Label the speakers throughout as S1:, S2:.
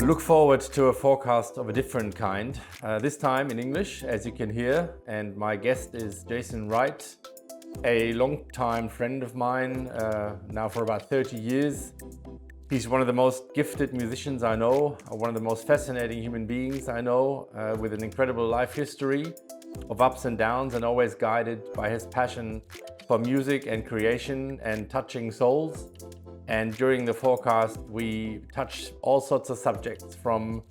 S1: Look forward to a forecast of a different kind, this time in English, as you can hear. And my guest is Jason Wright, a long-time friend of mine, now for about 30 years. He's one of the most gifted musicians I know, one of the most fascinating human beings I know, with an incredible life history of ups and downs, and always guided by his passion for music and creation and touching souls. And during the forecast, we touch all sorts of subjects, from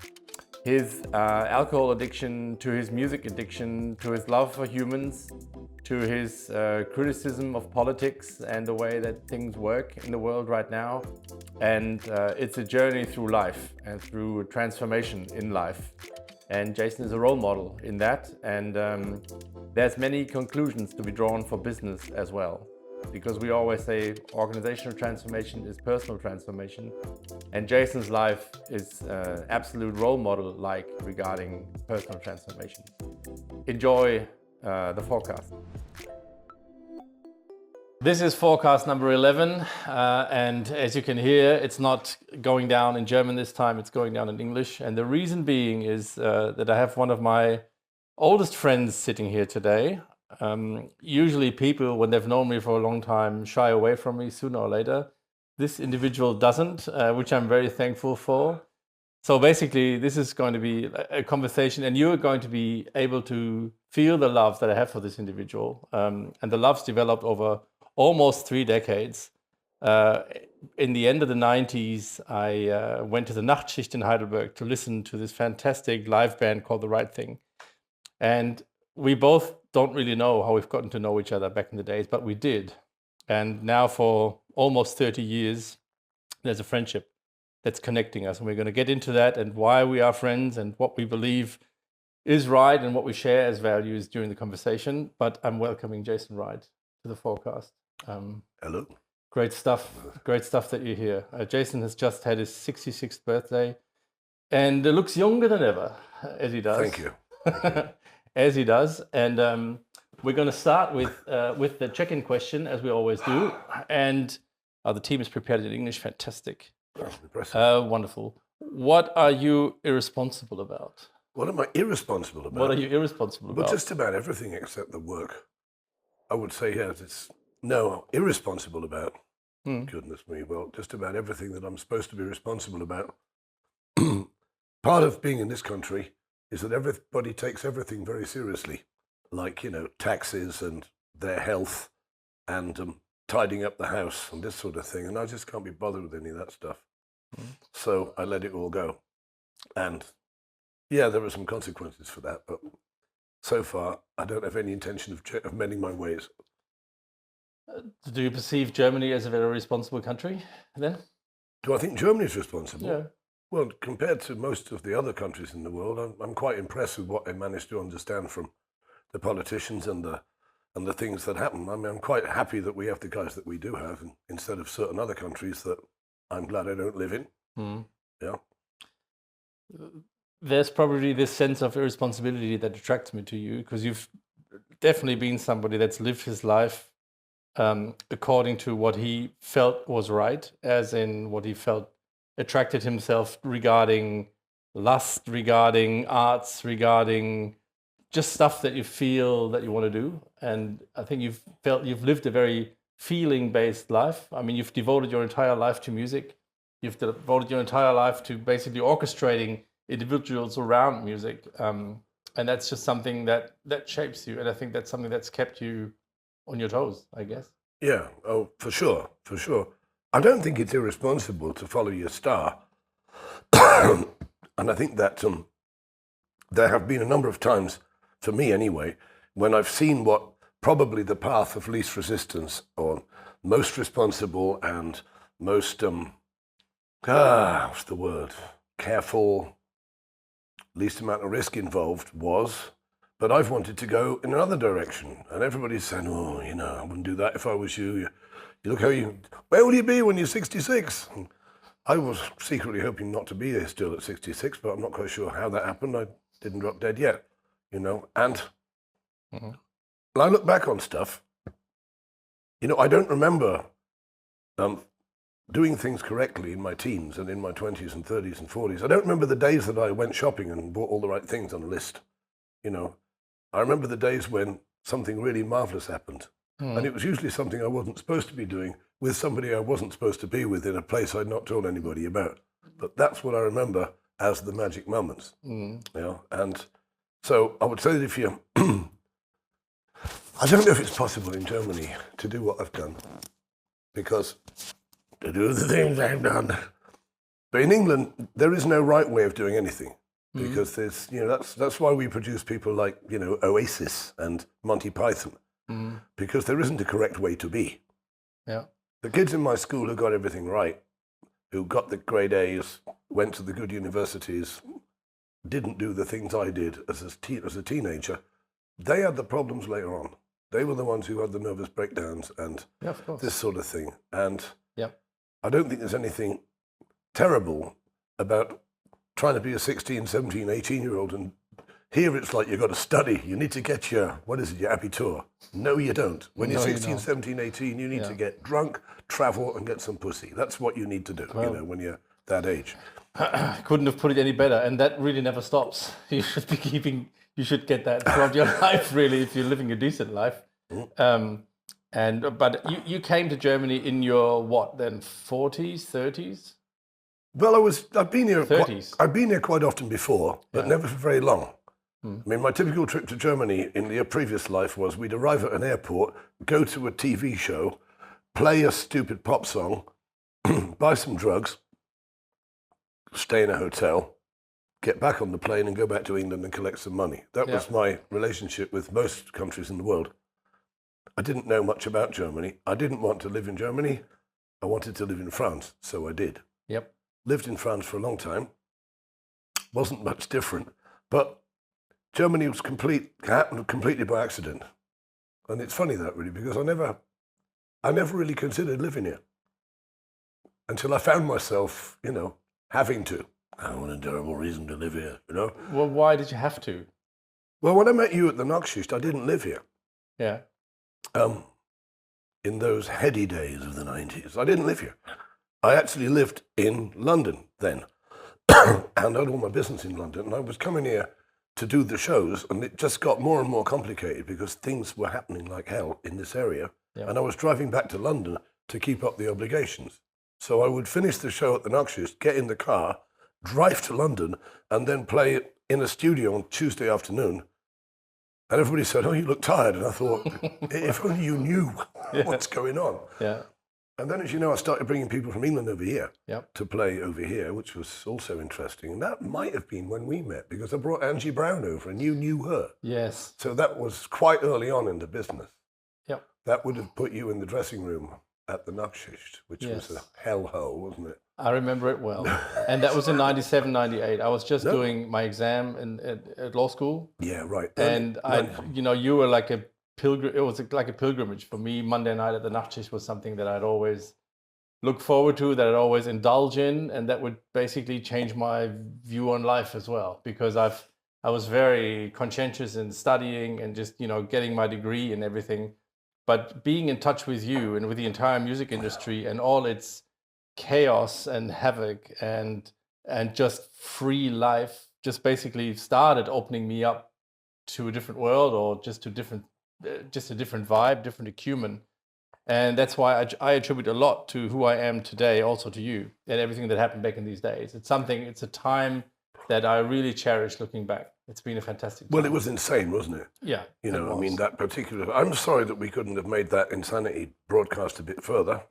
S1: his alcohol addiction to his music addiction, to his love for humans, to his criticism of politics and the way that things work in the world right now. And it's a journey through life and through transformation in life. And Jason is a role model in that. And there's many conclusions to be drawn for business as well. Because we always say organizational transformation is personal transformation. And Jason's life is absolute role model regarding personal transformation. Enjoy the forecast. This is forecast number 11, and as you can hear, it's not going down in German this time, it's going down in English. And the reason being is that I have one of my oldest friends sitting here today. Usually people, when they've known me for a long time, shy away from me sooner or later. This individual doesn't, which I'm very thankful for. So basically, this is going to be a conversation, and you're going to be able to feel the love that I have for this individual. And the love's developed over almost 3 decades. In the end of the 90s, I went to the Nachtschicht in Heidelberg to listen to this fantastic live band called The Right Thing. And we both don't really know how we've gotten to know each other back in the days, but we did. And now for almost 30 years, there's a friendship that's connecting us. And we're going to get into that and why we are friends and what we believe is right and what we share as values during the conversation. But I'm welcoming Jason Wright to the forecast.
S2: Hello.
S1: Great stuff that you're here. Jason has just had his 66th birthday and looks younger than ever, as he does.
S2: Thank you.
S1: As he does. And we're going to start with the check-in question, as we always do. And the team is prepared in English. Fantastic.
S2: That's impressive.
S1: Wonderful. What are you irresponsible about?
S2: What am I irresponsible about?
S1: What are you irresponsible about?
S2: Well, just about everything except the work. I would say, yes, irresponsible about. Goodness me. Well, just about everything that I'm supposed to be responsible about. Part of being in this country is that everybody takes everything very seriously, like, taxes and their health and tidying up the house and this sort of thing. And I just can't be bothered with any of that stuff. So I let it all go. And yeah, there are some consequences for that, but so far I don't have any intention of mending my ways.
S1: Do you perceive Germany as a very responsible country then?
S2: Do I think Germany is responsible?
S1: Yeah.
S2: Well, compared to most of the other countries in the world, I'm quite impressed with what they managed to understand from the politicians and the things that happen. I mean, I'm quite happy that we have the guys that we do have, instead of certain other countries that I'm glad I don't live in. Yeah.
S1: There's probably this sense of irresponsibility that attracts me to you, because you've definitely been somebody that's lived his life according to what he felt was right, as in what he felt attracted himself regarding lust, regarding arts, regarding just stuff that you feel that you want to do. And I think you've lived a very feeling-based life. I mean, you've devoted your entire life to music. You've devoted your entire life to basically orchestrating individuals around music. And that's just something that shapes you. And I think that's something that's kept you on your toes, I guess.
S2: Yeah, oh, for sure. I don't think it's irresponsible to follow your star. And I think that there have been a number of times, for me anyway, when I've seen what probably the path of least resistance, or most responsible and most, what's the word? Careful, least amount of risk involved was. But I've wanted to go in another direction. And everybody's saying, oh, I wouldn't do that if I was you. You look where will you be when you're 66? And I was secretly hoping not to be there still at 66, but I'm not quite sure how that happened. I didn't drop dead yet, And when I look back on stuff, I don't remember doing things correctly in my teens and in my 20s and 30s and 40s. I don't remember the days that I went shopping and bought all the right things on a list. You know, I remember the days when something really marvelous happened. And it was usually something I wasn't supposed to be doing with somebody I wasn't supposed to be with in a place I'd not told anybody about. But that's what I remember as the magic moments. You know, and so I would say that if you, I don't know if it's possible in Germany to do what I've done, because to do the things I've done. But in England, there is no right way of doing anything, because there's, you know, that's why we produce people like, you know, Oasis and Monty Python, because there isn't a correct way to be.
S1: Yeah.
S2: The kids in my school who got everything right, who got the grade A's, went to the good universities, didn't do the things I did as a teenager, they had the problems later on. They were the ones who had the nervous breakdowns and this sort of thing. And I don't think there's anything terrible about trying to be a 16, 17, 18-year-old, and here it's like you've got to study. You need to get your, what is it, your Abitur. No, you don't. When you're 16, 17, 18, you need to get drunk, travel, and get some pussy. That's what you need to do, you know, when you're that age.
S1: Couldn't have put it any better, and that really never stops. You should be you should get that throughout your life, really, if you're living a decent life. But you came to Germany in your, what then, 40s, 30s?
S2: Well, I've been here
S1: 30s.
S2: I've been here quite often before, but never for very long. I mean, my typical trip to Germany in the previous life was we'd arrive at an airport, go to a TV show, play a stupid pop song, buy some drugs, stay in a hotel, get back on the plane and go back to England and collect some money. That was my relationship with most countries in the world. I didn't know much about Germany. I didn't want to live in Germany. I wanted to live in France, so I did.
S1: Yep.
S2: Lived in France for a long time. Wasn't much different, but Germany was happened completely by accident. And it's funny that, really, because I never really considered living here until I found myself, you know, having to. I want a terrible reason to live here, you know.
S1: Well, why did you have to?
S2: Well, when I met you at the Nachtschicht, I didn't live here.
S1: Yeah.
S2: In those heady days of the 90s, I didn't live here. I actually lived in London then, and I had all my business in London, and I was coming here to do the shows, and it just got more and more complicated because things were happening like hell in this area, and I was driving back to London to keep up the obligations. So I would finish the show at the Nachtschicht, get in the car, drive to London, and then play in a studio on Tuesday afternoon. And everybody said, "Oh, you look tired." And I thought, if only you knew what's going on.
S1: Yeah.
S2: And then, as you know, I started bringing people from England over here to play over here, which was also interesting. And that might have been when we met, because I brought Angie Brown over and you knew her.
S1: Yes.
S2: So that was quite early on in the business.
S1: Yep.
S2: That would have put you in the dressing room at the Nachtschicht, which was a hellhole, wasn't it?
S1: I remember it well. And that was in 97, 98. I was just doing my exam at law school.
S2: Yeah, right.
S1: And you were like a pilgrim. It was like a pilgrimage for me. Monday night at the Nachtschicht was something that I'd always look forward to, that I'd always indulge in, and that would basically change my view on life as well, because I was very conscientious in studying and just, you know, getting my degree and everything. But being in touch with you and with the entire music industry and all its chaos and havoc and just free life just basically started opening me up to a different world, or just a different vibe, different acumen. And that's why I attribute a lot to who I am today, also to you and everything that happened back in these days. It's a time that I really cherish looking back. It's been a fantastic time.
S2: Well, it was insane, wasn't it?
S1: Yeah.
S2: You know, I mean, that particular... I'm sorry that we couldn't have made that insanity broadcast a bit further,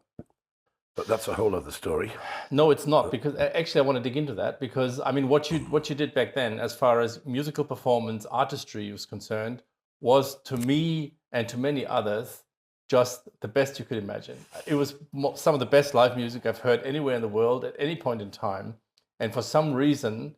S2: but that's a whole other story.
S1: No, it's not, because actually I want to dig into that, because, I mean, what you did back then, as far as musical performance, artistry was concerned, was, to me and to many others, just the best you could imagine. It was some of the best live music I've heard anywhere in the world at any point in time. And for some reason,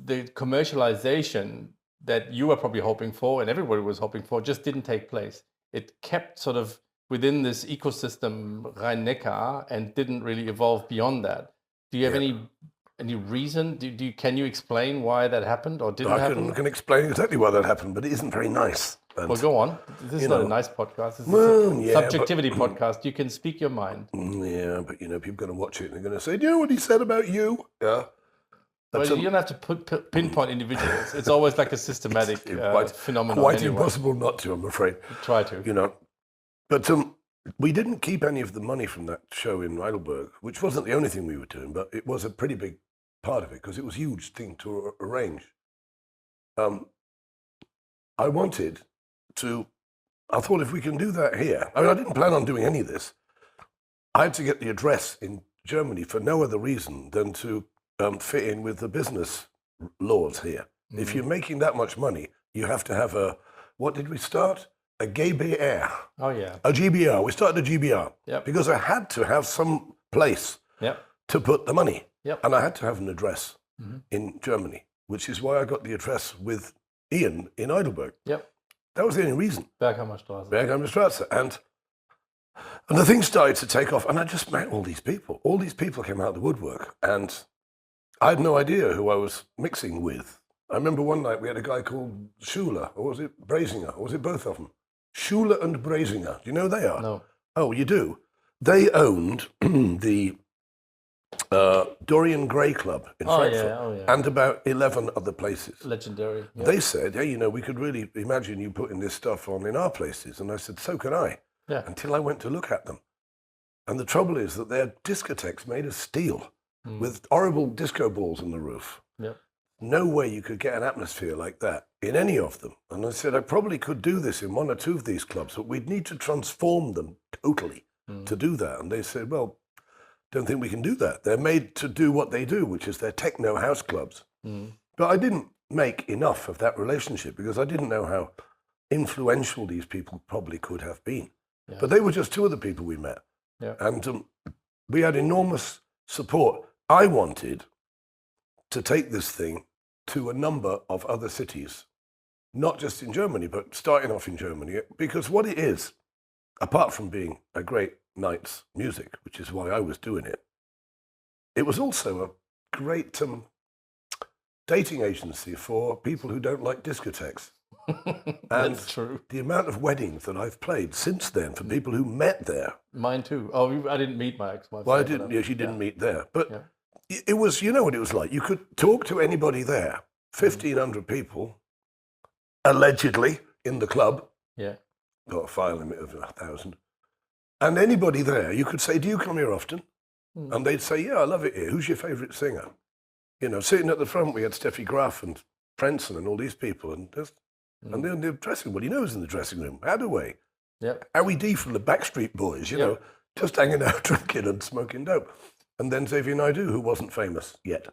S1: the commercialization that you were probably hoping for and everybody was hoping for just didn't take place. It kept sort of within this ecosystem Rhein-Neckar and didn't really evolve beyond that. Do you have any reason? Can you explain why that happened or didn't happen?
S2: I can explain exactly why that happened, but it isn't very nice. And,
S1: well, go on. This is not a nice podcast. This is a subjectivity podcast. You can speak your mind.
S2: Yeah, but people are going to watch it and they're going to say, "Do you know what he said about you?" Yeah.
S1: Well, you don't have to pinpoint individuals. It's always like a systematic phenomenon.
S2: Quite impossible not to, I'm afraid.
S1: Try to.
S2: But we didn't keep any of the money from that show in Heidelberg, which wasn't the only thing we were doing, but it was a pretty big part of it because it was a huge thing to arrange. I thought if we can do that here, I didn't plan on doing any of this. I had to get the address in Germany for no other reason than to fit in with the business laws here. Mm-hmm. If you're making that much money, you have to have what did we start? A GBR.
S1: Oh, yeah.
S2: A GBR. We started a GBR.
S1: Yep.
S2: Because I had to have some place to put the money.
S1: Yep.
S2: And I had to have an address in Germany, which is why I got the address with Ian in Heidelberg.
S1: Yep.
S2: That was the only reason.
S1: Berghammerstraße.
S2: And the thing started to take off, and I just met all these people. All these people came out of the woodwork, and I had no idea who I was mixing with. I remember one night we had a guy called Schuler, or was it Brasinger, or was it both of them? Schuler and Brasinger. Do you know who they are?
S1: No.
S2: Oh, you do? They owned the Dorian Gray Club in Frankfurt and about 11 other places.
S1: Legendary. Yeah.
S2: They said, hey, we could really imagine you putting this stuff on in our places. And I said, so can I.
S1: Yeah.
S2: Until I went to look at them. And the trouble is that they're discotheques made of steel with horrible disco balls on the roof.
S1: Yep.
S2: No way you could get an atmosphere like that in any of them. And I said, I probably could do this in one or two of these clubs, but we'd need to transform them totally to do that. And they said, well, don't think we can do that. They're made to do what they do, which is they're techno house clubs. But I didn't make enough of that relationship because I didn't know how influential these people probably could have been. Yeah. But they were just two of the people we met. Yeah. And we had enormous support. I wanted to take this thing to a number of other cities, not just in Germany, but starting off in Germany, because what it is, apart from being a great night's music, which is why I was doing it, it was also a great dating agency for people who don't like discotheques. And
S1: that's true.
S2: The amount of weddings that I've played since then for people who met there.
S1: Mine too. Oh, I didn't meet my ex-wife.
S2: Well, I didn't. Yeah, she didn't meet there. But it was, you know what it was like? You could talk to anybody there, 1,500 people, allegedly, in the club.
S1: Yeah.
S2: Got a file limit of 1,000. And anybody there, you could say, do you come here often? And they'd say, yeah, I love it here. Who's your favourite singer? Sitting at the front, we had Steffi Graf and Prenson and all these people. And they're in the dressing room. Well, who's in the dressing room? Hadaway.
S1: Yep.
S2: Howie D from the Backstreet Boys, just hanging out, drinking and smoking dope. And then Xavier Naidoo, who wasn't famous yet.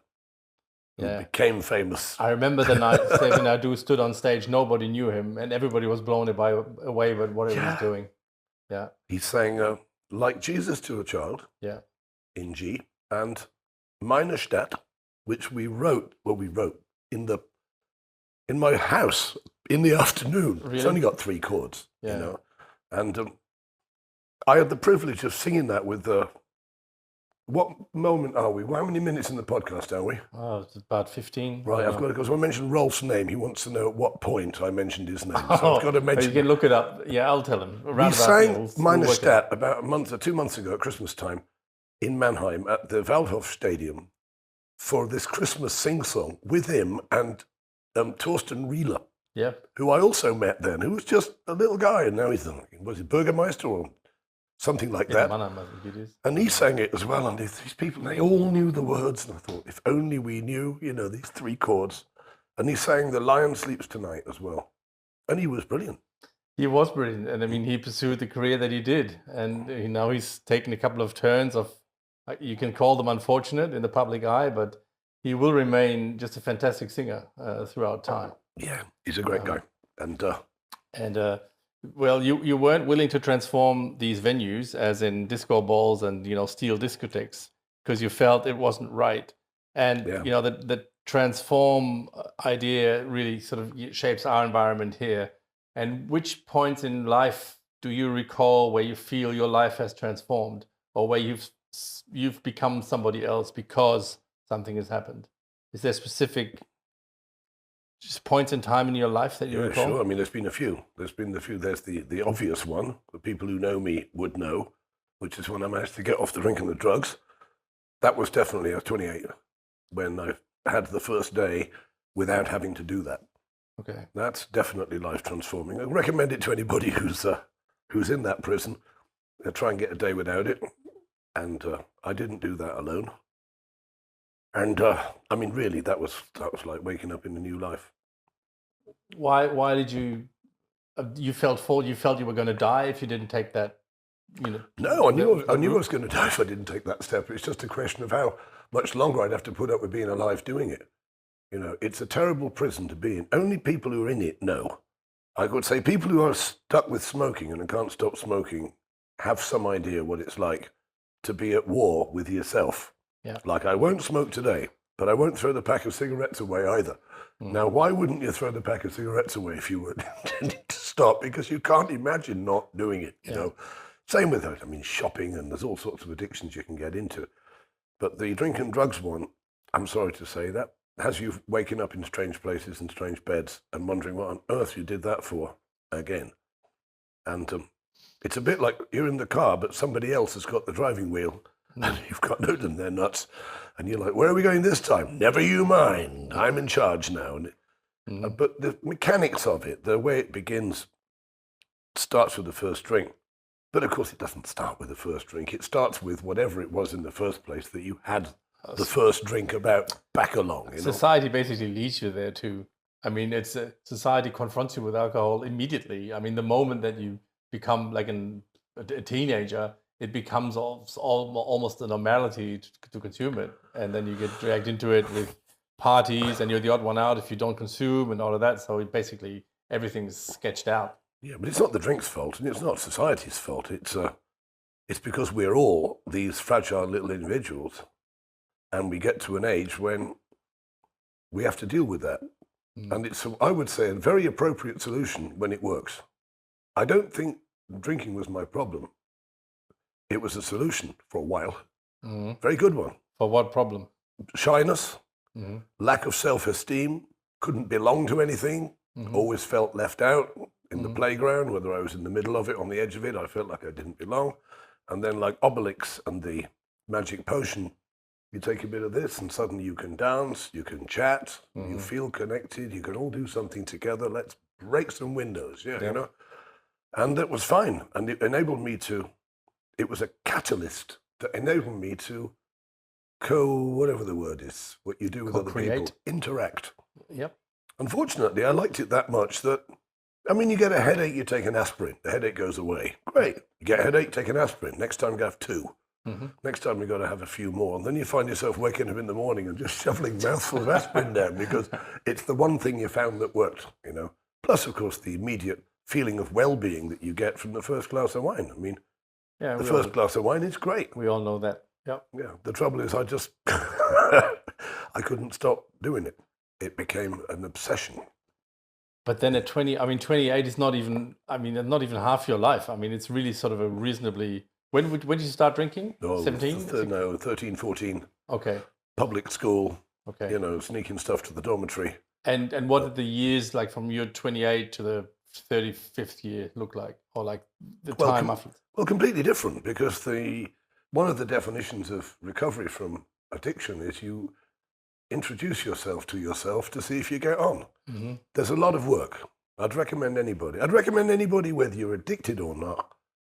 S2: Became famous.
S1: I remember the night Xavier Naidoo stood on stage. Nobody knew him, and everybody was blown away by what he was doing. Yeah. He
S2: sang Like Jesus to a Child in G, and Meine Stadt, which we wrote in my house in the afternoon.
S1: Really?
S2: It's only got 3 chords, And I had the privilege of singing that with what moment are we? How many minutes in the podcast are we?
S1: Oh, it's about 15.
S2: Right, I've got to go. So I mentioned Rolf's name. He wants to know at what point I mentioned his name. So I've got to mention.
S1: You can look it up. Yeah, I'll tell him.
S2: We sang Meine Stadt about a month or 2 months ago at Christmas time in Mannheim at the Waldhof Stadium for this Christmas sing-song with him and Torsten Rieler, who I also met then, who was just a little guy, and now was he Bürgermeister or something like that? And he sang it as well, and these people, they all knew the words, and I thought, if only we knew, these 3 chords. And he sang The Lion Sleeps Tonight as well, and he was brilliant.
S1: He was brilliant, and I mean, he pursued the career that he did, and now he's taken a couple of turns of, you can call them unfortunate in the public eye, but he will remain just a fantastic singer throughout time.
S2: Yeah, he's a great guy.
S1: Well, you weren't willing to transform these venues, as in disco balls and steel discotheques, because you felt it wasn't right. And the transform idea really sort of shapes our environment here. And which points in life do you recall where you feel your life has transformed, or where you've become somebody else because something has happened? Is there specific just points in time in your life that you recall?
S2: Sure. I mean, there's been a few. There's the obvious one. The people who know me would know, which is when I managed to get off the drink and the drugs. That was definitely, I was 28 when I had the first day without having to do that.
S1: Okay.
S2: That's definitely life transforming. I recommend it to anybody who's in that prison. Try and get a day without it. And I didn't do that alone. And I mean, really, that was like waking up in a new life.
S1: Why did you? You felt you were going to die if you didn't take that.
S2: No, I knew I was going to die if I didn't take that step. It's just a question of how much longer I'd have to put up with being alive doing it. It's a terrible prison to be in. Only people who are in it know. I would say people who are stuck with smoking and can't stop smoking have some idea what it's like to be at war with yourself.
S1: Yeah.
S2: Like, I won't smoke today, but I won't throw the pack of cigarettes away either. Now, why wouldn't you throw the pack of cigarettes away if you were intending to stop? Because you can't imagine not doing it, you know. Same with it. I mean, shopping, and there's all sorts of addictions you can get into. But the drink and drugs one, I'm sorry to say, that has you waking up in strange places and strange beds and wondering what on earth you did that for again. And it's a bit like you're in the car, but somebody else has got the driving wheel and you've got no them, they're nuts. And you're like, where are we going this time? Never you mind. I'm in charge now. And but the mechanics of it, the way it begins, starts with the first drink. But of course, it doesn't start with the first drink. It starts with whatever it was in the first place that you had the first drink about back along.
S1: Society basically leads you there too. I mean, society confronts you with alcohol immediately. I mean, the moment that you become like a teenager, it becomes almost a normality to consume it. And then you get dragged into it with parties, and you're the odd one out if you don't consume and all of that. So basically everything's sketched out.
S2: Yeah, but it's not the drink's fault, and it's not society's fault. It's because we're all these fragile little individuals, and we get to an age when we have to deal with that. And it's, I would say, a very appropriate solution when it works. I don't think drinking was my problem. It was a solution for a while. Very good one.
S1: For what problem?
S2: Shyness, lack of self-esteem, couldn't belong to anything, always felt left out. In the playground, whether I was in the middle of it, on the edge of it, I felt like I didn't belong. And then, like Obelix and the magic potion, you take a bit of this and suddenly you can dance, you can chat, you feel connected, you can all do something together. Let's break some windows, you know. And it was fine. And it enabled me to, it was a catalyst that enabled me to whatever the word is, what you do with other people, interact.
S1: Yep.
S2: Unfortunately, I liked it that much that, I mean, you get a headache, you take an aspirin. The headache goes away. Great. You get a headache, take an aspirin. Next time you have 2. Next time you've got to have a few more. And then you find yourself waking up in the morning and just shoveling mouthfuls of aspirin down because it's the one thing you found that worked, you know. Plus, of course, the immediate feeling of well-being that you get from the first glass of wine. I mean, the first glass of wine is great.
S1: We all know that. Yep.
S2: Yeah. The trouble is I just, I couldn't stop doing it. It became an obsession.
S1: But then at 28 is not even half your life. I mean, it's really sort of a reasonably... When did you start drinking? 17?
S2: No, 13, 14.
S1: Okay.
S2: Public school.
S1: Okay.
S2: You know, sneaking stuff to the dormitory.
S1: And what did the years, like from your 28 to the 35th year look like? Or like the time after?
S2: Well, completely different, because one of the definitions of recovery from addiction is you introduce yourself to yourself to see if you get on. There's a lot of work. I'd recommend anybody, whether you're addicted or not,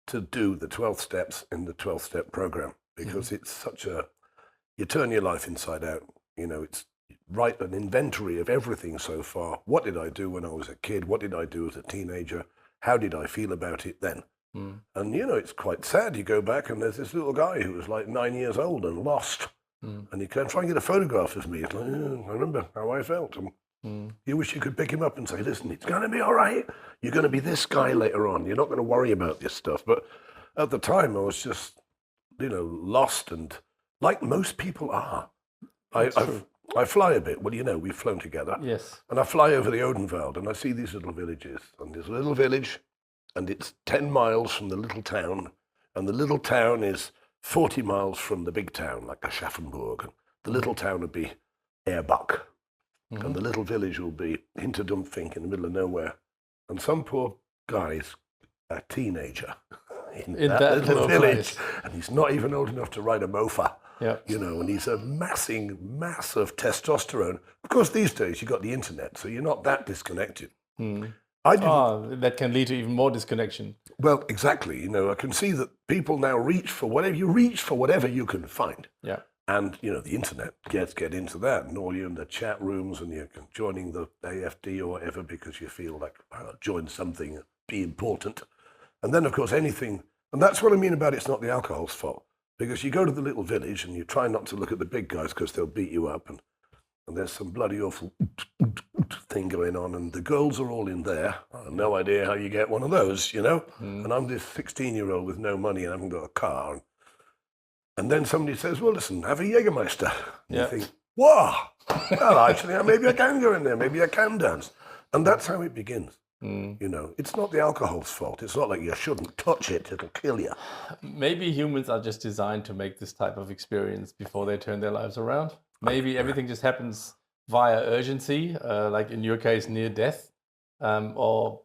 S2: to do the 12 steps in the 12-step program, because it's such you turn your life inside out. You know, it's write an inventory of everything so far. What did I do when I was a kid? What did I do as a teenager? How did I feel about it then? And, you know, it's quite sad. You go back and there's this little guy who was like 9 years old and lost. And you can try and get a photograph of me. It's like, I remember how I felt. You wish you could pick him up and say, listen, it's going to be all right. You're going to be this guy later on. You're not going to worry about this stuff. But at the time, I was just, you know, lost, and like most people are. I fly a bit. Well, you know, we've flown together.
S1: Yes.
S2: And I fly over the Odenwald, and I see these little villages. And there's a little village, and it's 10 miles from the little town. And the little town is 40 miles from the big town, like Aschaffenburg. And the little town would be Erbach. and the little village will be Hinterdumpfing in the middle of nowhere. And some poor guy's a teenager in that little village, and he's not even old enough to ride a mofa.
S1: Yeah.
S2: And he's a mass of testosterone. Of course, these days you got the internet, so you're not that disconnected.
S1: That can lead to even more disconnection.
S2: Well, exactly. I can see that people now reach for whatever you can find.
S1: Yeah.
S2: And, the internet, get into that, and all you're in the chat rooms and you're joining the AFD or whatever because you feel like, join something, be important. And then, of course, anything, and that's what I mean about it's not the alcohol's fault. Because you go to the little village and you try not to look at the big guys because they'll beat you up. And there's some bloody awful thing going on. And the girls are all in there. I have no idea how you get one of those, And I'm this 16-year-old with no money and I haven't got a car. And then somebody says, well, listen, have a Jägermeister. And you think, wow, well, actually, maybe I can go in there. Maybe I can dance. And that's how it begins. It's not the alcohol's fault. It's not like you shouldn't touch it. It'll kill you.
S1: Maybe humans are just designed to make this type of experience before they turn their lives around. Maybe everything just happens via urgency, like in your case, near death. I'm not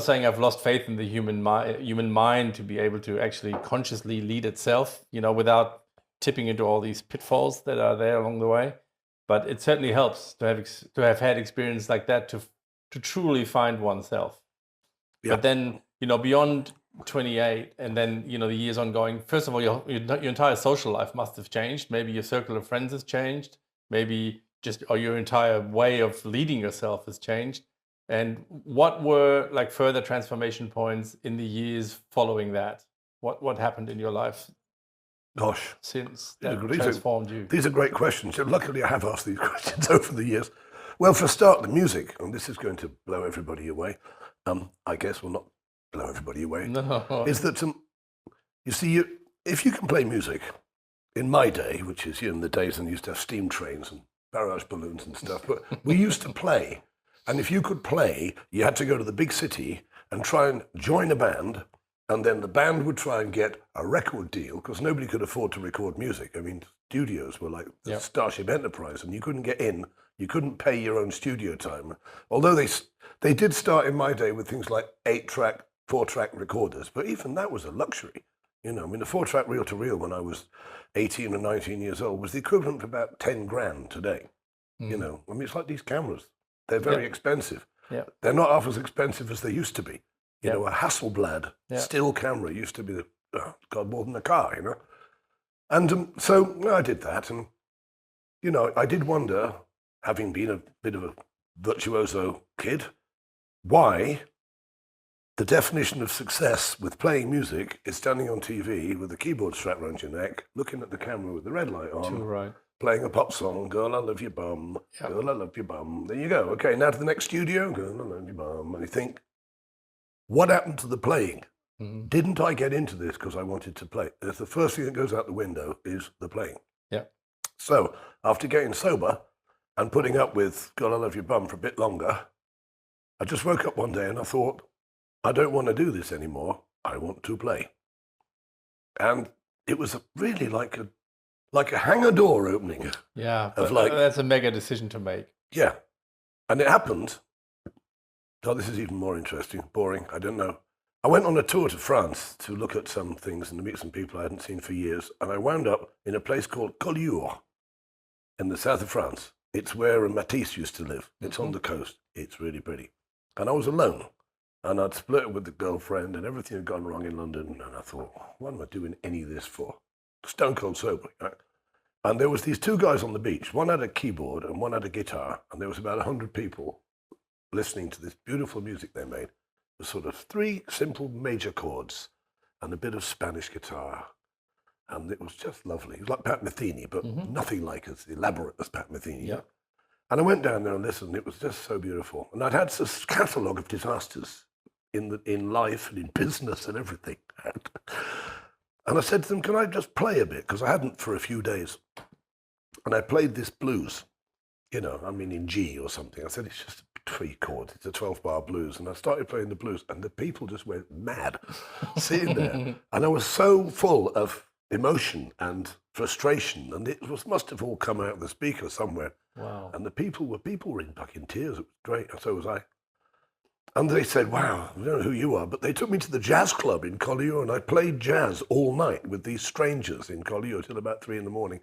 S1: saying I've lost faith in the human mind to be able to actually consciously lead itself, without tipping into all these pitfalls that are there along the way. But it certainly helps to have had experience like that to truly find oneself. Yeah. But then, beyond 28 and then, the years ongoing, first of all, your entire social life must have changed. Maybe your circle of friends has changed. Maybe or your entire way of leading yourself has changed. And what were like further transformation points in the years following that? What happened in your life?
S2: Gosh,
S1: since that transformed you?
S2: These are great questions. Luckily, I have asked these questions over the years. Well, for a start, the music, and this is going to blow everybody away. I guess will not blow everybody away. No. Is that you see, if you can play music, in my day, which is in the days when you used to have steam trains and barrage balloons and stuff, but we used to play, and if you could play, you had to go to the big city and try and join a band. And then the band would try and get a record deal because nobody could afford to record music. I mean, studios were like the Starship Enterprise, and you couldn't get in. You couldn't pay your own studio time. Although they did start in my day with things like 8-track, 4-track recorders, but even that was a luxury. The 4-track reel-to-reel when I was 18 or 19 years old was the equivalent of about 10 grand today. It's like these cameras. They're very expensive. Yeah. They're not half as expensive as they used to be. A Hasselblad still camera used to be more than a car, And so I did that. And, I did wonder, having been a bit of a virtuoso kid, why the definition of success with playing music is standing on TV with a keyboard strapped around your neck, looking at the camera with the red light on, playing a pop song, Girl, I Love Your Bum, Girl, I Love Your Bum. There you go. Okay, now to the next studio, Girl, I Love Your Bum. And you think, what happened to the playing? Mm-hmm. Didn't I get into this because I wanted to play? That's the first thing that goes out the window is the playing. Yeah. So after getting sober and putting up with Girl, I Love Your Bum for a bit longer, I just woke up one day and I thought, I don't want to do this anymore. I want to play. And it was really like a hangar door opening.
S1: Yeah, that's a mega decision to make.
S2: Yeah. And it happened. Oh, this is even more interesting, boring, I don't know. I went on a tour to France to look at some things and to meet some people I hadn't seen for years, and I wound up in a place called Collioure in the south of France. It's where Matisse used to live. It's on the coast. It's really pretty. And I was alone, and I'd split with the girlfriend, and everything had gone wrong in London, and I thought, what am I doing any of this for? Stone cold sober. Right? And there was these two guys on the beach. One had a keyboard and one had a guitar, and there was about 100 people listening to this beautiful music they made. It was sort of 3 simple major chords and a bit of Spanish guitar. And it was just lovely. It was like Pat Metheny, but nothing like as elaborate as Pat Metheny. Yeah. And I went down there and listened. It was just so beautiful. And I'd had this catalogue of disasters in life and in business and everything. And I said to them, can I just play a bit? Because I hadn't for a few days. And I played this blues, in G or something. I said, it's just 3 chords. It's a 12-bar blues. And I started playing the blues, and the people just went mad sitting there. And I was so full of emotion and frustration, and it must have all come out of the speaker somewhere.
S1: Wow.
S2: And the people were in fucking tears. It was great, and so was I. And they said, wow, I don't know who you are, but they took me to the jazz club in Collioure, and I played jazz all night with these strangers in Collioure till about 3 a.m.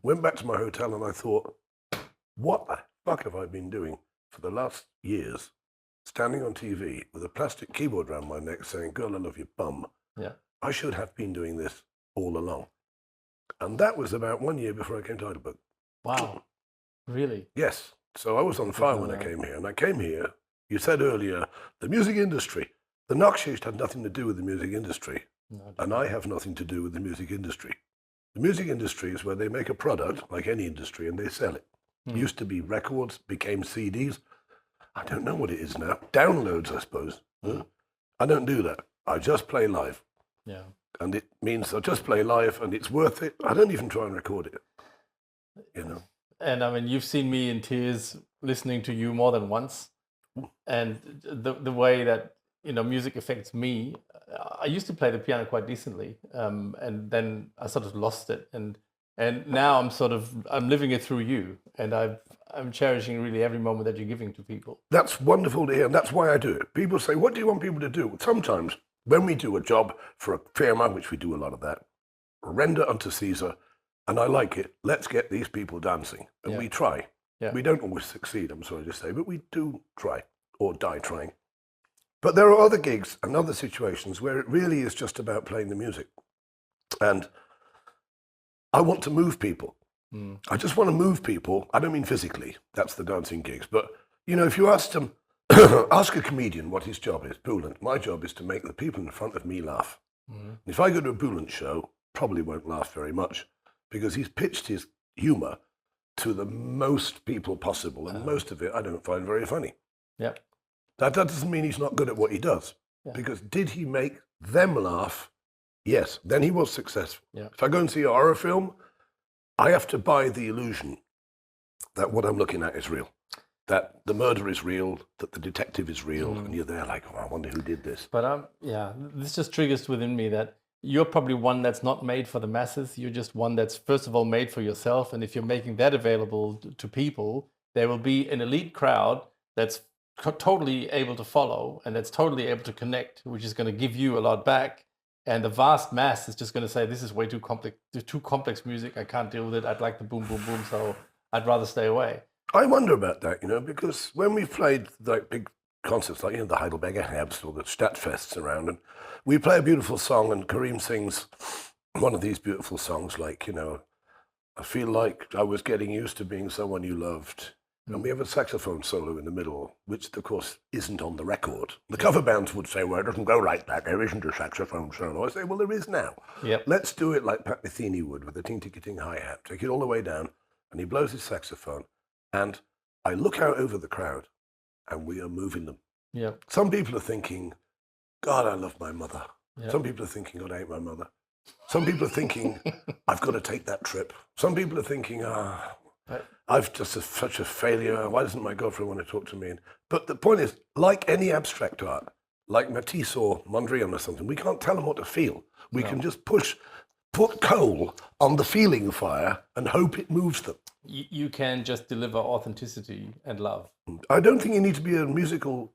S2: Went back to my hotel, and I thought, what the fuck have I been doing for the last years, standing on TV with a plastic keyboard around my neck saying, girl, I love you, bum.
S1: Yeah.
S2: I should have been doing this all along. And that was about 1 year before I came to Heidelberg.
S1: Wow. Really?
S2: Yes. So I was on fire when I came here. And I came here, you said earlier, the music industry. The Nachtschicht had nothing to do with the music industry.
S1: No,
S2: And I have nothing to do with the music industry. The music industry is where they make a product, like any industry, and they sell it. It used to be records, became CDs. I don't know what it is now. Downloads, I suppose. I don't do that. I just play live.
S1: Yeah.
S2: And it means I just play live, and it's worth it. I don't even try and record it, you know.
S1: And I mean, you've seen me in tears listening to you more than once. And the way that, you know, music affects me, I used to play the piano quite decently. And then I sort of lost it. And now I'm living it through you. And I'm cherishing really every moment that you're giving to people.
S2: That's wonderful to hear, and that's why I do it. People say, what do you want people to do? Sometimes when we do a job for a firma, which we do a lot of that, render unto Caesar, and I like it, let's get these people dancing. And we try. Yeah. We don't always succeed, I'm sorry to say, but we do try, or die trying. But there are other gigs and other situations where it really is just about playing the music. And I want to move people. I just want to move people. I don't mean physically. That's the dancing gigs. But, you know, if you ask them, ask a comedian what his job is, Bülent. My job is to make the people in front of me laugh. If I go to a Bülent show, probably won't laugh very much because he's pitched his humor to the most people possible. And most of it I don't find very funny.
S1: Yeah.
S2: That doesn't mean he's not good at what he does. Yeah. Because did he make them laugh? Yes. Then he was successful. Yeah. If I go and see a horror film, I have to buy the illusion that what I'm looking at is real, that the murder is real, that the detective is real, and you're there like, oh, I wonder who did this.
S1: But this just triggers within me that you're probably one that's not made for the masses. You're just one that's, first of all, made for yourself. And if you're making that available to people, there will be an elite crowd that's totally able to follow and that's totally able to connect, which is going to give you a lot back. And the vast mass is just going to say, this is way too complex music. I can't deal with it. I'd like the boom, boom, boom. So I'd rather stay away.
S2: I wonder about that, you know, because when we've played like big concerts like, you know, the Heidelberger Herbst or the Stadtfests around, and we play a beautiful song and Karim sings one of these beautiful songs like, you know, I feel like I was getting used to being someone you loved. And we have a saxophone solo in the middle, which, of course, isn't on the record. The cover bands would say, well, it doesn't go like that. There isn't a saxophone solo. I say, well, there is now. Yep. Let's do it like Pat Metheny would with a ting-ting-ting hi-hat. Take it all the way down, and he blows his saxophone. And I look out over the crowd, and we are moving them. Yep. Some people are thinking, God, I love my mother. Yep. Some people are thinking, God, I hate my mother. Some people are thinking, I've got to take that trip. Some people are thinking, I've just such a failure. Why doesn't my girlfriend want to talk to me? But the point is, like any abstract art, like Matisse or Mondrian or something, we can't tell them what to feel. We can just put coal on the feeling fire and hope it moves them.
S1: You can just deliver authenticity and love.
S2: I don't think you need to be a musical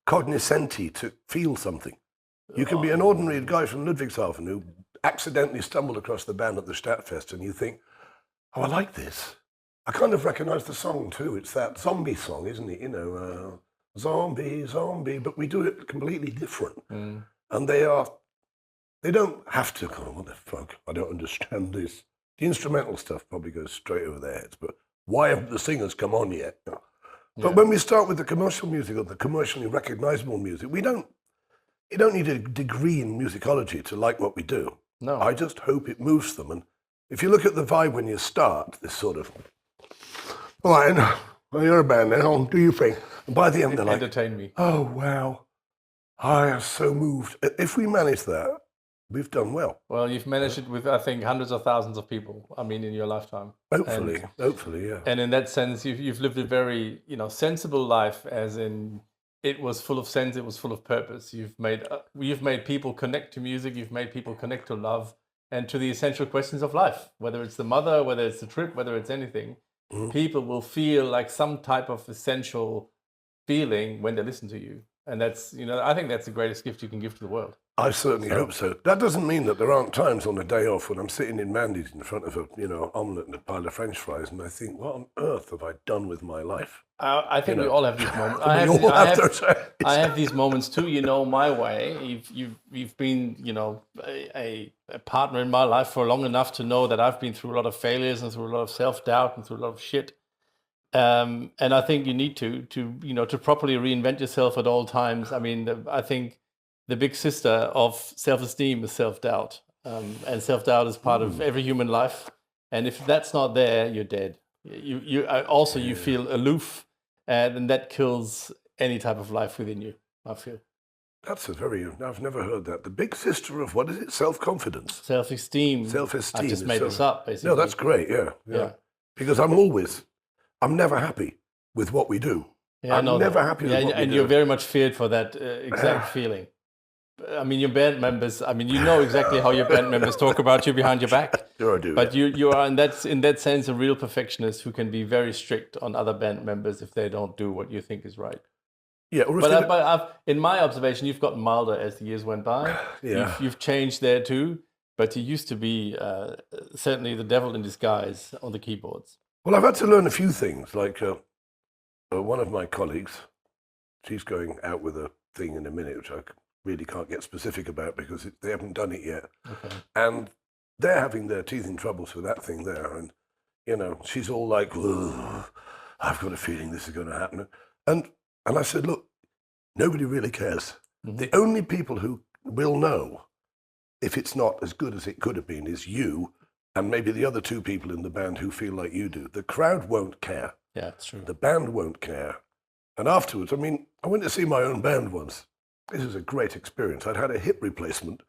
S2: cognoscenti to feel something. You can be an ordinary guy from Ludwigshafen who accidentally stumbled across the band at the Stadtfest and you think, oh, I like this. I kind of recognize the song too. It's that zombie song, isn't it? You know, zombie, zombie, but we do it completely different. And they don't have to go, what the fuck? I don't understand this. The instrumental stuff probably goes straight over their heads, but why haven't the singers come on yet? But when we start with the commercial music or the commercially recognizable music, you don't need a degree in musicology to like what we do. No. I just hope it moves them. And if you look at the vibe when you start, this sort of, all right, well, you're a band now, do you think? And by the end, they're like,
S1: entertain me.
S2: Oh, wow, I am so moved. If we manage that, we've done well.
S1: Well, you've managed it with, I think, hundreds of thousands of people, I mean, in your lifetime.
S2: Hopefully, yeah.
S1: And in that sense, you've lived a very, sensible life, as in, it was full of sense, it was full of purpose. You've made people connect to music, you've made people connect to love. and to the essential questions of life, whether it's the mother, whether it's the trip, whether it's anything. People will feel like some type of essential feeling when they listen to you. And that's, I think that's the greatest gift you can give to the world.
S2: I certainly hope so. That doesn't mean that there aren't times on a day off when I'm sitting in Mandy's in front of a, omelette and a pile of French fries, and I think, what on earth have I done with my life?
S1: I think we all have these moments. I have these moments too. My way. You've been, a partner in my life for long enough to know that I've been through a lot of failures and through a lot of self-doubt and through a lot of shit. And I think you need to properly reinvent yourself at all times. I mean, I think the big sister of self-esteem is self-doubt, and self-doubt is part of every human life. And if that's not there, you're dead. You feel aloof, and that kills any type of life within you, I feel.
S2: I've never heard that. The big sister of, what is it? Self-confidence.
S1: Self-esteem.
S2: Self-esteem.
S1: I just made this up, basically.
S2: No, that's great, yeah. Because I'm never happy with what we do.
S1: Yeah,
S2: I'm never happy with what we do.
S1: And you're very much feared for that exact feeling. I mean, your band members, exactly how your band members talk about you behind your back.
S2: Sure I do.
S1: But you are, in that sense, a real perfectionist who can be very strict on other band members if they don't do what you think is right.
S2: Yeah,
S1: but in my observation, you've gotten milder as the years went by.
S2: Yeah.
S1: You've changed there too, but you used to be certainly the devil in disguise on the keyboards.
S2: Well, I've had to learn a few things. Like one of my colleagues, she's going out with a thing in a minute, which I really can't get specific about because they haven't done it yet.
S1: Okay.
S2: And they're having their teething troubles with that thing there. And, she's all like, I've got a feeling this is going to happen. And I said, look, nobody really cares. Mm-hmm. The only people who will know if it's not as good as it could have been is you and maybe the other two people in the band who feel like you do. The crowd won't care.
S1: Yeah, it's true.
S2: The band won't care. And afterwards, I went to see my own band once. This is a great experience. I'd had a hip replacement,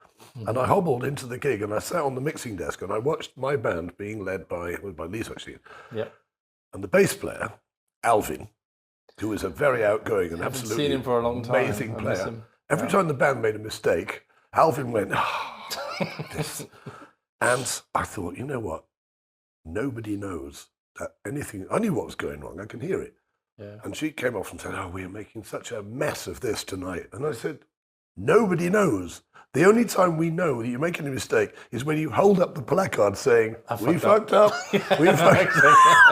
S2: and I hobbled into the gig, and I sat on the mixing desk, and I watched my band being led by Lisa, actually.
S1: Yeah.
S2: And the bass player, Alvin, who is a very outgoing and absolutely
S1: seen him for a long time.
S2: Amazing player. Every time the band made a mistake, Alvin went, this. And I thought, you know what? Nobody knows that anything. I knew what was going wrong. I can hear it.
S1: Yeah.
S2: And she came off and said, we are making such a mess of this tonight. And I said, nobody knows. The only time we know that you're making a mistake is when you hold up the placard saying, we fucked up. We fucked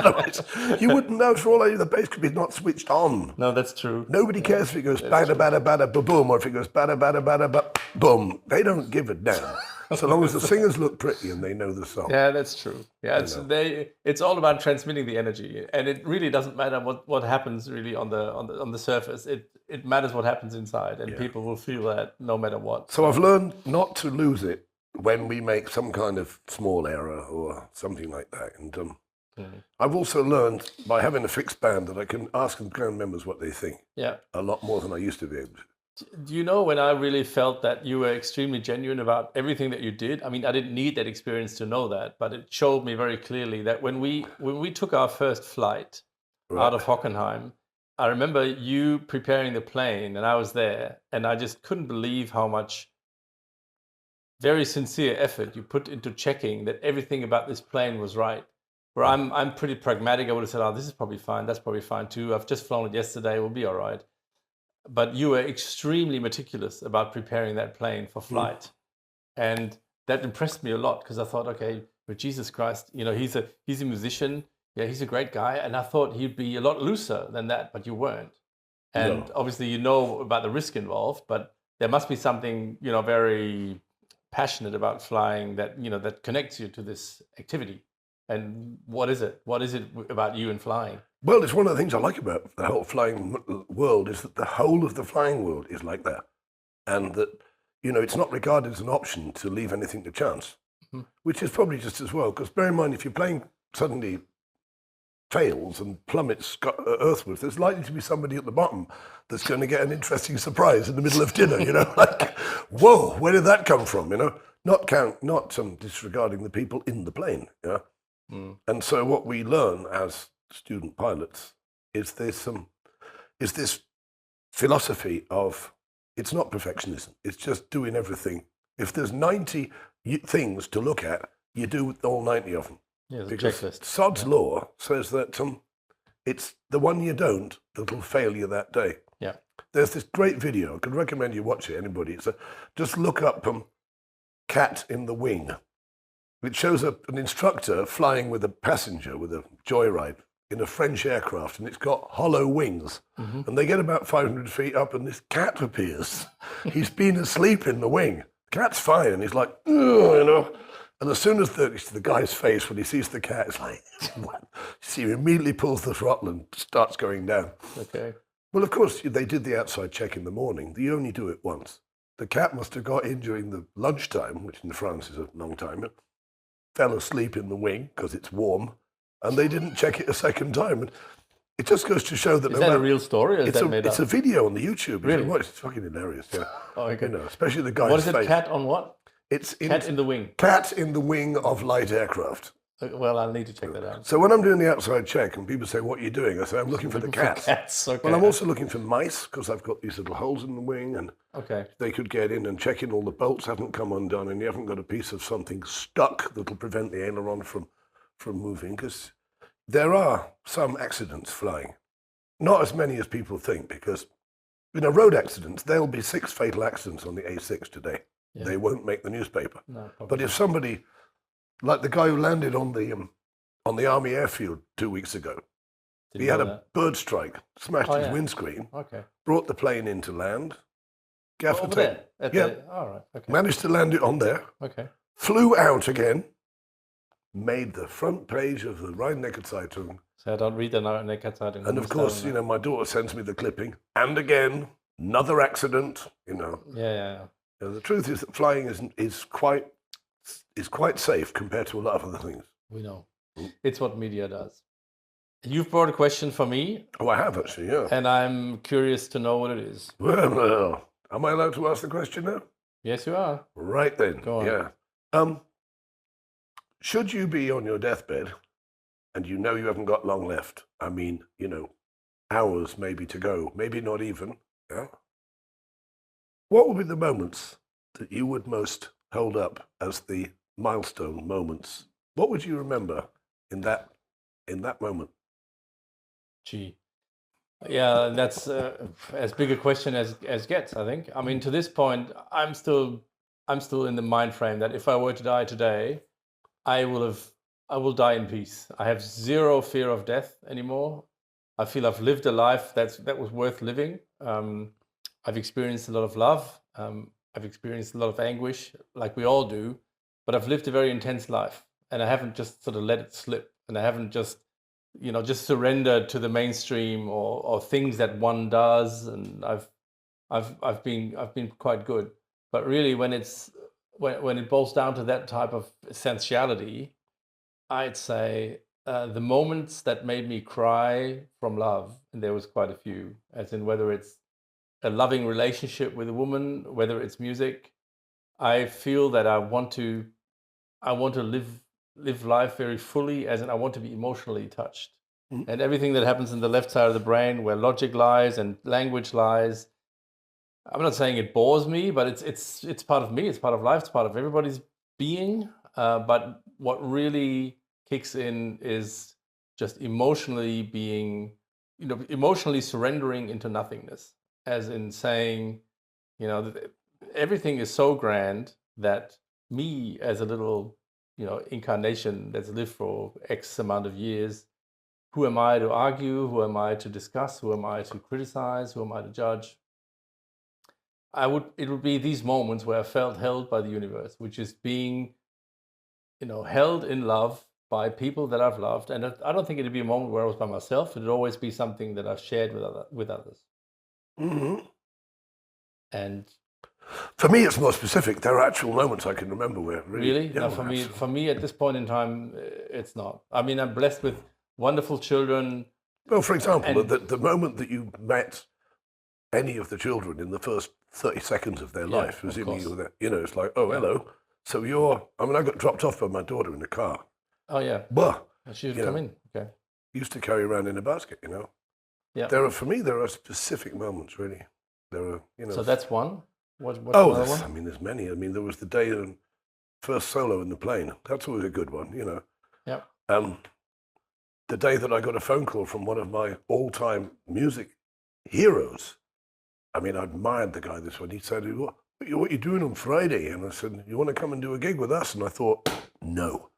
S2: up. You wouldn't know for all I knew, the bass could be not switched on.
S1: No, that's true.
S2: Nobody cares if it goes bada, bada, bada, ba-boom, or if it goes bada, bada, bada, ba-boom. They don't give a damn. So long as the singers look pretty and they know the song.
S1: Yeah, that's true. Yeah, it's all about transmitting the energy, and it really doesn't matter what happens really on the surface. It matters what happens inside, and people will feel that no matter what.
S2: So I've learned not to lose it when we make some kind of small error or something like that. And I've also learned by having a fixed band that I can ask the band members what they think.
S1: Yeah,
S2: a lot more than I used to be able to.
S1: Do you know when I really felt that you were extremely genuine about everything that you did? I mean, I didn't need that experience to know that, but it showed me very clearly that when we took our first flight out of Hockenheim, I remember you preparing the plane, and I was there, and I just couldn't believe how much very sincere effort you put into checking that everything about this plane was right. Where I'm pretty pragmatic. I would have said, this is probably fine. That's probably fine too. I've just flown it yesterday. We'll be all right. But you were extremely meticulous about preparing that plane for flight. And that impressed me a lot because I thought, okay, but Jesus Christ, he's a musician. Yeah, he's a great guy. And I thought he'd be a lot looser than that, but you weren't. And obviously you know about the risk involved, but there must be something, very passionate about flying that, that connects you to this activity. And what is it? What is it about you and flying?
S2: Well, it's one of the things I like about the whole flying world is that the whole of the flying world is like that. And that, it's not regarded as an option to leave anything to chance, which is probably just as well. Because bear in mind, if your plane suddenly fails and plummets earthwards, there's likely to be somebody at the bottom that's going to get an interesting surprise in the middle of dinner, like, whoa, where did that come from, Not disregarding the people in the plane, And so what we learn as student pilots is this philosophy of it's not perfectionism, it's just doing everything. If there's 90 things to look at, you do all 90 of them.
S1: Yeah, the
S2: Because
S1: checklist.
S2: Sod's law says that it's the one you don't that'll fail you that day.
S1: Yeah.
S2: There's this great video. I could recommend you watch it, anybody. Just look up Cat in the Wing. It shows an instructor flying with a passenger with a joyride in a French aircraft, and it's got hollow wings.
S1: Mm-hmm.
S2: And they get about 500 feet up, and this cat appears. He's been asleep in the wing. Cat's fine, and he's like, "Ugh," And as soon as the guy's face, when he sees the cat, it's like, what? See, he immediately pulls the throttle and starts going down.
S1: Okay.
S2: Well, of course, they did the outside check in the morning. You only do it once. The cat must have got in during the lunchtime, which in France is a long time, fell asleep in the wing because it's warm, and they didn't check it a second time. And it just goes to show that
S1: is that a real story? Or is that made up?
S2: It's a video on the YouTube.
S1: Really?
S2: It's fucking hilarious. Yeah.
S1: Oh, okay.
S2: Especially the guy's face.
S1: What is it? Cat on what?
S2: It's
S1: Cat in the Wing.
S2: Cat in the Wing of light aircraft.
S1: Well, I'll need to check that out.
S2: So when I'm doing the outside check and people say, "What are you doing?" I say, "I'm looking for the cats."
S1: Okay.
S2: Well, I'm also looking for mice because I've got these little holes in the wing, and they could get in and check in all the bolts haven't come undone, and you haven't got a piece of something stuck that'll prevent the aileron from moving. Because there are some accidents flying, not as many as people think. Because road accidents, there'll be 6 fatal accidents on the A6 today. Yeah. They won't make the newspaper. No, but if somebody, like the guy who landed on the Army airfield 2 weeks ago, he had a bird strike, smashed his windscreen, brought the plane into land, gaffer tape.
S1: All right. Okay.
S2: Managed to land it on there.
S1: Okay.
S2: Flew out again, made the front page of the Rhein-Neckar-Zeitung.
S1: So I don't read the Rhein-Neckar-Zeitung.
S2: And of course, my daughter sends me the clipping. And again, another accident.
S1: Yeah.
S2: The truth is that flying is quite safe compared to a lot of other things.
S1: We know. It's what media does. You've brought a question for me.
S2: Oh, I have actually, yeah.
S1: And I'm curious to know what it is.
S2: Well, am I allowed to ask the question now?
S1: Yes, you are.
S2: Right then.
S1: Go on.
S2: Yeah. Should you be on your deathbed and you haven't got long left, I mean, hours maybe to go, maybe not even, yeah? What would be the moments that you would most hold up as the milestone moments? What would you remember in that moment?
S1: Gee. Yeah, that's as big a question as gets, I think. I mean, to this point, I'm still in the mind frame that if I were to die today, I will die in peace. I have zero fear of death anymore. I feel I've lived a life that was worth living. I've experienced a lot of love. I've experienced a lot of anguish, like we all do, but I've lived a very intense life, and I haven't just sort of let it slip, and I haven't just surrendered to the mainstream or things that one does, and I've been quite good. But really, when it boils down to that type of essentiality, I'd say the moments that made me cry from love, and there was quite a few, as in whether it's a loving relationship with a woman, whether it's music, I feel that I want to live life very fully, as in I want to be emotionally touched. Mm-hmm. And everything that happens in the left side of the brain, where logic lies and language lies, I'm not saying it bores me, but it's part of me, it's part of life, it's part of everybody's being. But what really kicks in is just emotionally surrendering into nothingness. As in saying, everything is so grand that me as a little, incarnation that's lived for X amount of years, who am I to argue? Who am I to discuss? Who am I to criticize? Who am I to judge? It would be these moments where I felt held by the universe, which is being, held in love by people that I've loved. And I don't think it'd be a moment where I was by myself. It'd always be something that I've shared with others.
S2: Mm-hmm.
S1: And
S2: for me, it's more specific. There are actual moments I can remember where
S1: really. No, for me, at this point in time, it's not. I mean, I'm blessed with wonderful children.
S2: Well, for example, the moment that you met any of the children in the first 30 seconds of their life, assuming you were there, it's like, oh, hello. So I got dropped off by my daughter in the car.
S1: Oh yeah.
S2: But
S1: she would come in. Okay.
S2: Used to carry around in a basket, Yeah. For me, there are specific moments, really. There are,
S1: So that's one. What's another one?
S2: I mean, there's many. I mean, there was the day first solo in the plane. That's always a good one, you know.
S1: Yeah.
S2: The day that I got a phone call from one of my all-time music heroes, I mean, I admired the guy this one. He said, what are you doing on Friday? And I said, you want to come and do a gig with us? And I thought, no.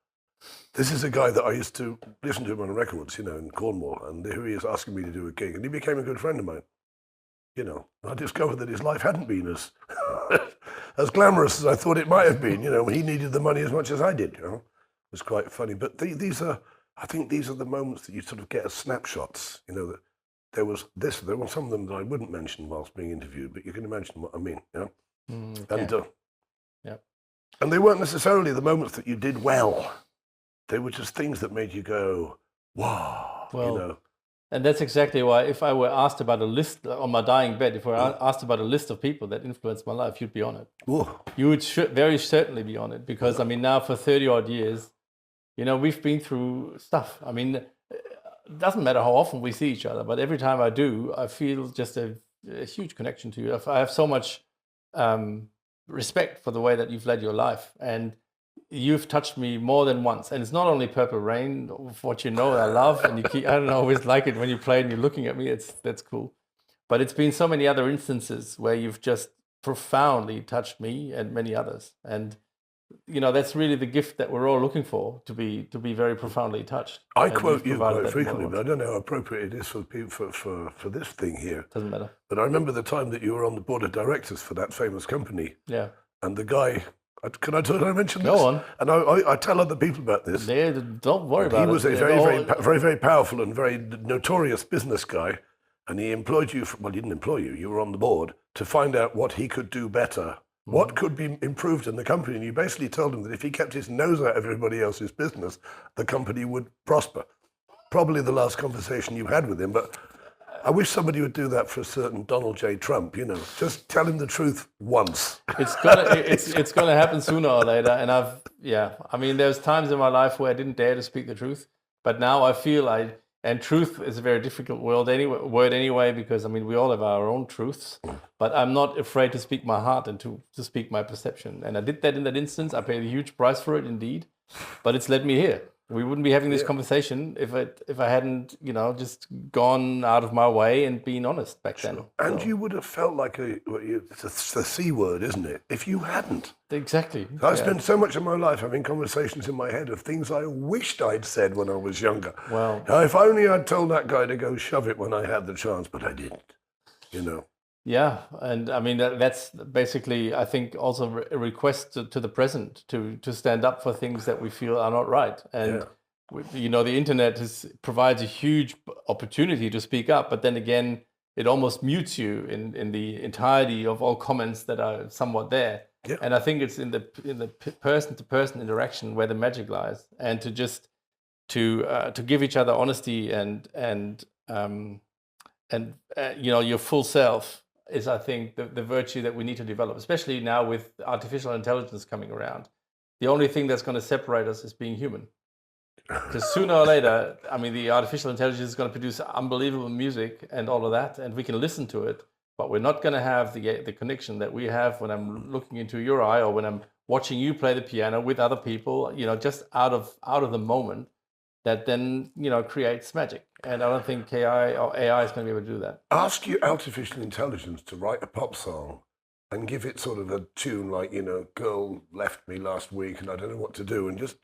S2: This is a guy that I used to listen to him on records, you know, in Cornwall. And here he is asking me to do a gig. And he became a good friend of mine. You know, I discovered that his life hadn't been as as glamorous as I thought it might have been. You know, he needed the money as much as I did. You know, it was quite funny. But I think these are the moments that you sort of get as snapshots. You know, that there was some of them that I wouldn't mention whilst being interviewed, but you can imagine what I mean. You know,
S1: Okay.
S2: and they weren't necessarily the moments that you did well. They were just things that made you go, wow.
S1: Well,
S2: you know.
S1: And that's exactly why, if I were asked about a list on my dying bed, if I were asked about a list of people that influenced my life, you'd be on it.
S2: Ooh.
S1: You would very certainly be on it, because I mean, now for 30 odd years, you know, we've been through stuff. I mean, it doesn't matter how often we see each other, but every time I do, I feel just a huge connection to you. I have so much respect for the way that you've led your life, and you've touched me more than once. And it's not only Purple Rain, what you know I love, and I don't always like it when you play and you're looking at me. That's cool. But it's been so many other instances where you've just profoundly touched me and many others. And you know, that's really the gift that we're all looking for, to be very profoundly touched.
S2: I
S1: And
S2: quote
S1: you've
S2: you
S1: provided
S2: quite
S1: that
S2: frequently,
S1: more.
S2: but I don't know how appropriate it is for people for this thing here.
S1: Doesn't matter.
S2: But I remember the time that you were on the board of directors for that famous company,
S1: Yeah.
S2: and the guy. Can I mention this?
S1: Go on.
S2: And I tell other people about this.
S1: Don't worry about it.
S2: He was a very powerful and very notorious business guy, and he employed you. Well, he didn't employ you. You were on the board to find out what he could do better, what could be improved in the company. And you basically told him that if he kept his nose out of everybody else's business, the company would prosper. Probably the last conversation you had with him, but I wish somebody would do that for a certain Donald J. Trump. You know, just tell him the truth once.
S1: It's gonna happen sooner or later. And I mean, there's times in my life where I didn't dare to speak the truth, but now I feel and truth is a very difficult word anyway, because I mean, we all have our own truths, but I'm not afraid to speak my heart and to speak my perception. And I did that in that instance. I paid a huge price for it, indeed, but it's led me here. We wouldn't be having this conversation if I hadn't, you know, just gone out of my way and been honest back then.
S2: And you would have felt like it's the C word, isn't it? If you hadn't.
S1: Exactly.
S2: I spent so much of my life having conversations in my head of things I wished I'd said when I was younger.
S1: Well,
S2: If only I'd told that guy to go shove it when I had the chance, but I didn't, you know.
S1: Yeah, and I mean, that's basically, I think, also a request to the present to stand up for things that we feel are not right. And, you know, the internet provides a huge opportunity to speak up, but then again, it almost mutes you in the entirety of all comments that are somewhat there. Yeah. And I think it's in the person-to-person interaction where the magic lies, and to just to give each other honesty and you know, your full self is, I think, the virtue that we need to develop, especially now with artificial intelligence coming around. The only thing that's going to separate us is being human. Because sooner or later, I mean, the artificial intelligence is going to produce unbelievable music and all of that, and we can listen to it, but we're not going to have the connection that we have when I'm looking into your eye, or when I'm watching you play the piano with other people, you know, just out of the moment, that then, you know, creates magic. And I don't think AI is going to be able to do that.
S2: Ask your artificial intelligence to write a pop song and give it sort of a tune like, you know, Girl Left Me Last Week and I Don't Know What to Do, and just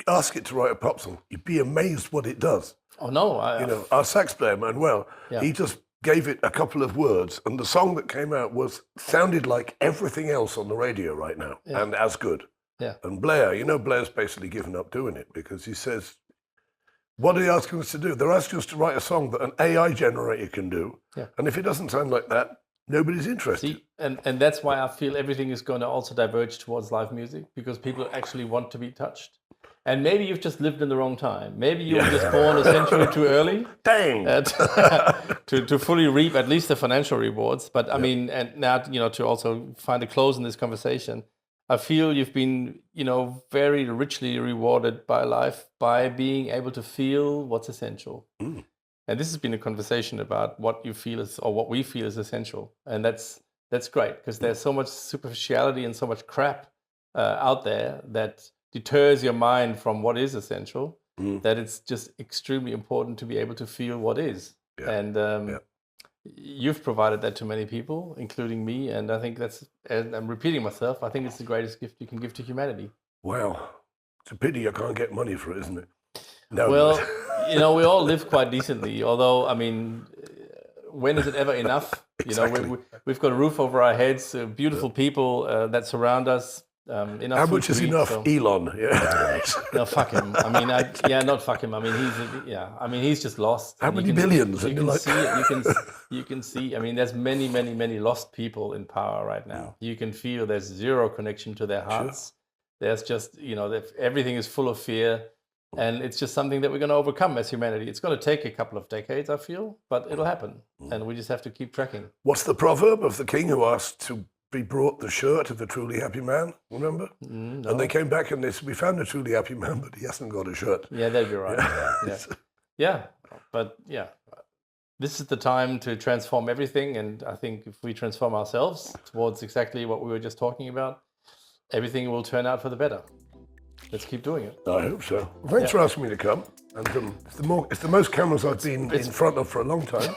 S2: ask it to write a pop song. You'd be amazed what it does.
S1: Oh, no.
S2: You know, our sax player, Manuel, he just gave it a couple of words, and the song that came out sounded like everything else on the radio right now, and as good.
S1: Yeah.
S2: And Blair, you know, Blair's basically given up doing it, because he says, what are they asking us to do? They're asking us to write a song that an AI generator can do. Yeah. And if it doesn't sound like that, nobody's interested.
S1: See, and that's why I feel everything is going to also diverge towards live music, because people actually want to be touched. And maybe you've just lived in the wrong time. Maybe you were just born a century too early.
S2: Dang!
S1: To fully reap at least the financial rewards. But I mean, and now, you know, to also find a close in this conversation, I feel you've been, you know, very richly rewarded by life by being able to feel what's essential. Mm. And this has been a conversation about what you feel is, or what we feel is essential. And that's great, because there's so much superficiality and so much crap out there that deters your mind from what is essential, that it's just extremely important to be able to feel what is.
S2: Yeah.
S1: And you've provided that to many people, including me. And I think and I'm repeating myself, I think it's the greatest gift you can give to humanity.
S2: Wow. It's a pity I can't get money for it, isn't it? No.
S1: Well, we all live quite decently, although, I mean, when is it ever enough?
S2: Exactly.
S1: We've got a roof over our heads, beautiful people that surround us. Enough
S2: How much is enough? So. Elon. Yeah.
S1: No, fuck him. I mean, not fuck him. I mean, he's just lost.
S2: How many billions?
S1: You can see it. You can see. I mean, there's many, many, many lost people in power right now. You can feel there's zero connection to their hearts. Sure. There's just, everything is full of fear. And it's just something that we're going to overcome as humanity. It's going to take a couple of decades, I feel, but it'll happen. And we just have to keep tracking.
S2: What's the proverb of the king who asked to be brought the shirt of the truly happy man? Remember? No. And they came back and they said, we found a truly happy man, but he hasn't got a shirt.
S1: Yeah, that'd be right. Yeah. But this is the time to transform everything. And I think if we transform ourselves towards exactly what we were just talking about, everything will turn out for the better. Let's keep doing it.
S2: I hope so. Well, thanks for asking me to come. And it's the most cameras I've been in front of for a long time,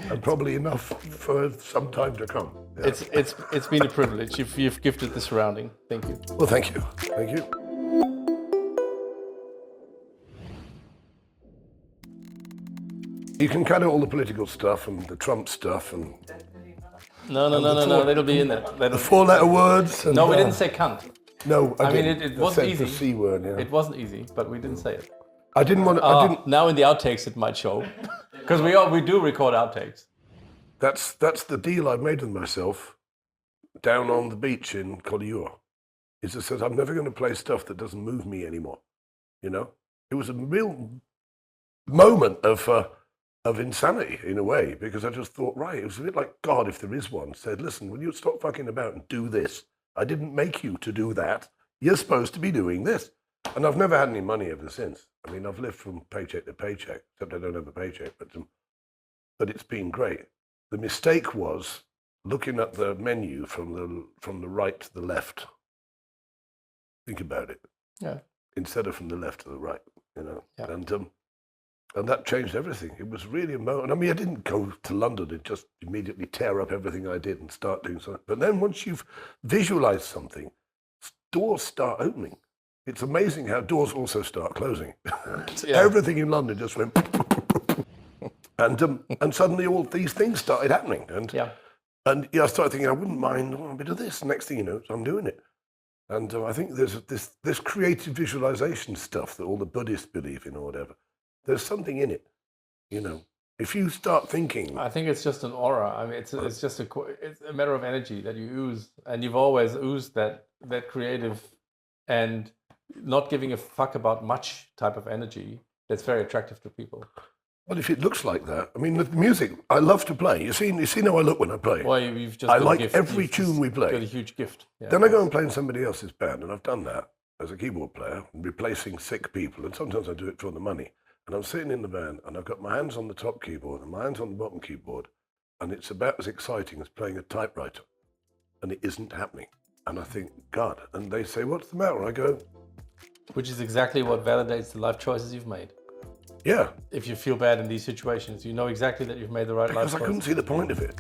S2: and probably enough for some time to come. Yeah.
S1: It's been a privilege. You've gifted the surrounding. Thank you.
S2: Well, thank you. Thank you. You can cut out all the political stuff and the Trump stuff and.
S1: No. That'll be in there.
S2: The 4-letter words. And,
S1: no, we didn't say cunt.
S2: No, I
S1: mean, it wasn't easy.
S2: The C word, yeah.
S1: It wasn't easy, but we didn't say it.
S2: I didn't want to.
S1: Now in the outtakes it might show, because we do record outtakes.
S2: That's the deal I made with myself down on the beach in Collioure. Is I said I'm never going to play stuff that doesn't move me anymore. It was a real moment of insanity in a way, because I just thought, right, it was a bit like God, if there is one, said, listen, will you stop fucking about and do this? I didn't make you to do that. You're supposed to be doing this. And I've never had any money ever since. I mean, I've lived from paycheck to paycheck, except I don't have a paycheck, but it's been great. The mistake was looking at the menu from the right to the left. Think about it.
S1: Yeah.
S2: Instead of from the left to the right,
S1: Yeah.
S2: And that changed everything. It was really a moment. I mean, I didn't go to London and just immediately tear up everything I did and start doing something. But then once you've visualized something, doors start opening. It's amazing how doors also start closing. Yeah. Everything in London just went, and suddenly all these things started happening. And I started thinking, I wouldn't mind a bit of this. Next thing you know, I'm doing it. And I think there's this creative visualization stuff that all the Buddhists believe in or whatever. There's something in it, If you start thinking,
S1: I think it's just an aura. I mean, it's a matter of energy that you ooze, and you've always oozed that creative and not giving a fuck about much type of energy. That's very attractive to people.
S2: Well, if it looks like that, I mean, the music I love to play. You see how I look when I play.
S1: Well, you've just
S2: I like every tune we play.
S1: Got a huge gift. Yeah.
S2: Then I go and play in somebody else's band, and I've done that as a keyboard player, replacing sick people, and sometimes I do it for the money. And I'm sitting in the band, and I've got my hands on the top keyboard and my hands on the bottom keyboard, and it's about as exciting as playing a typewriter, and it isn't happening. And I think, God, and they say, what's the matter? I go...
S1: Which is exactly what validates the life choices you've made.
S2: Yeah.
S1: If you feel bad in these situations, you know exactly that you've made the right life choice.
S2: Because I couldn't see the point of it.